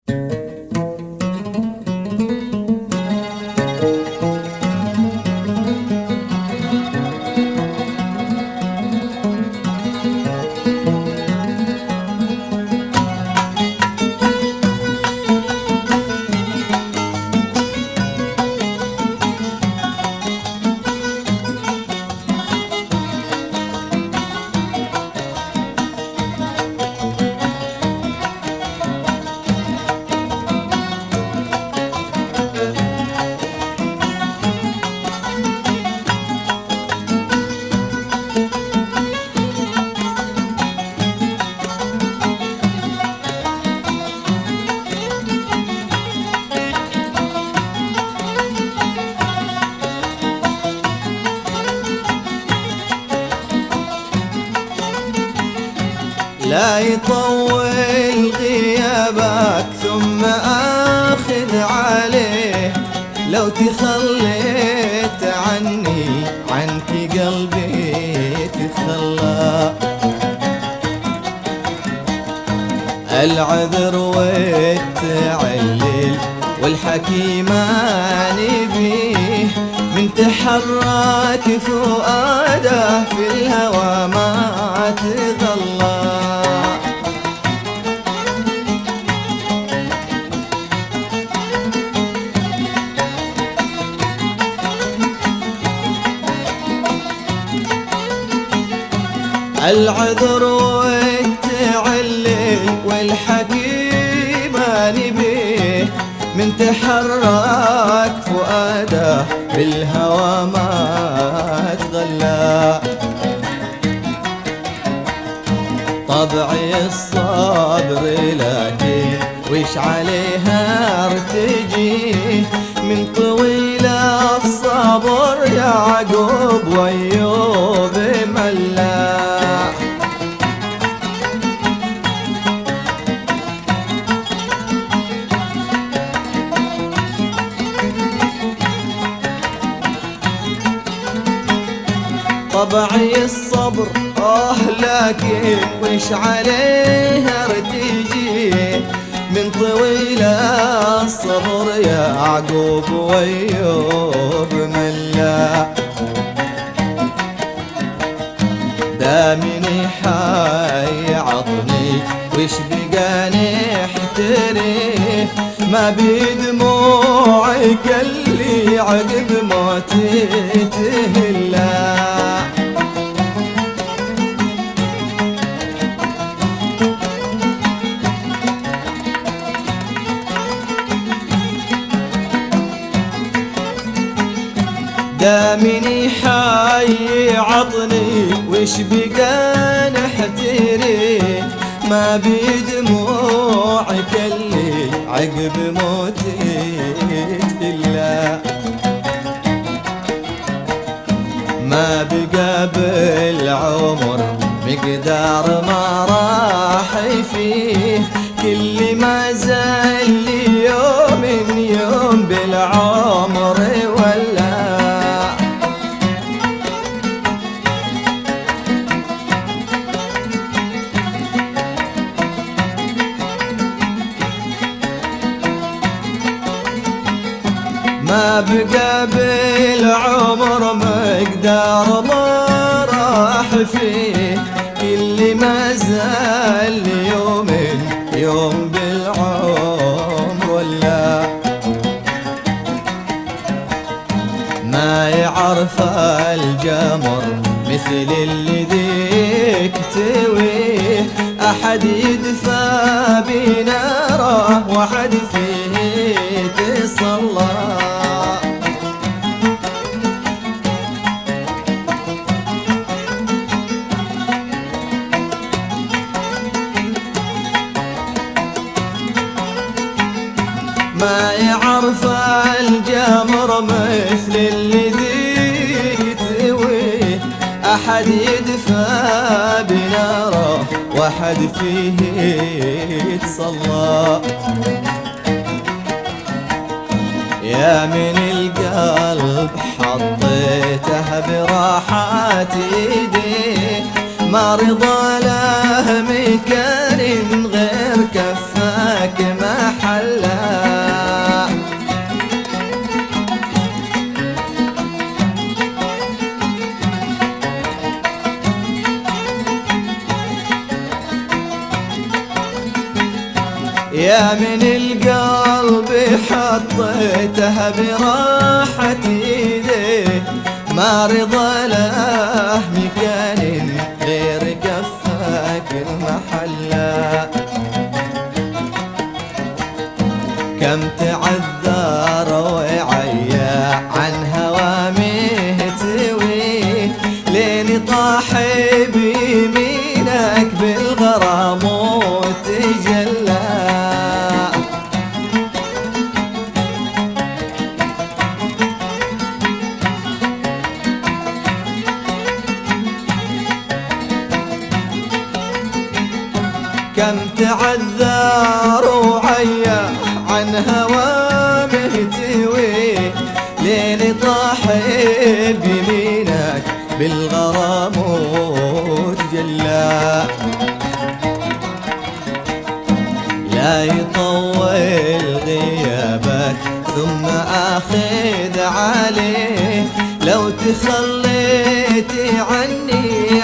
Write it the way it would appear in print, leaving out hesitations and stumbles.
لا يطول غيابك ثم آخذ عليه، لو تخليت عني عنك قلبي تخلى. العذر والتعليل والحكي ما نبيه، من تحرك فؤاده في الهوى ما تغلى. العذر والتعليل والحكي ما نبيه، من تحرك فؤاده بالهوى ما تغلى. طبعي الصبر لكن وش عليها ارتجيه، من طويل الصبر يعقوب وايوب ملا. طبعي الصبر لكن وش عليه ارتجيه، من طويل الصبر يعقوب وايوب ملا. دامني حي عطني وش بقى نحتريه، ما بدموعك اللي عقب موتي تهلا. دامني حي عطني وش بقى نحتريه، ما بدموعك اللي عقب موتي تهلا. ما بقى بالعمر مقدار ما راح فيه، كل ما زال لي يوم يوم بالعمر ولا. ما بقى بالعمر مقدار ما راح فيه، كل ما زال يوم يوم بالعمر ولا. ما يعرف الجمر مثل اللي ذيك تويه، أحد يدفى بناره وحد فيه تصلى. ما يعرف الجمر مثل اللي ذيك تويه، أحد يدفى بناره وحد فيه يتصلى. يا من القلب حطيته براحات ايديه، ما رضى له مكان غير كفاك محل. يا من القلب حطيته براحة ايديه، ما رضى له مكان غير كفك المحلة. كم تعذر وعيا عن هوامه تويه، لين طاح بيمينك بالغرام وتجلى. كم تعذر وعيا عن هوامه تهويه، لين طاح بيمينك بالغرام وتجلى. لا يطول غيابك ثم آخذ عليه، لو تخليتي عني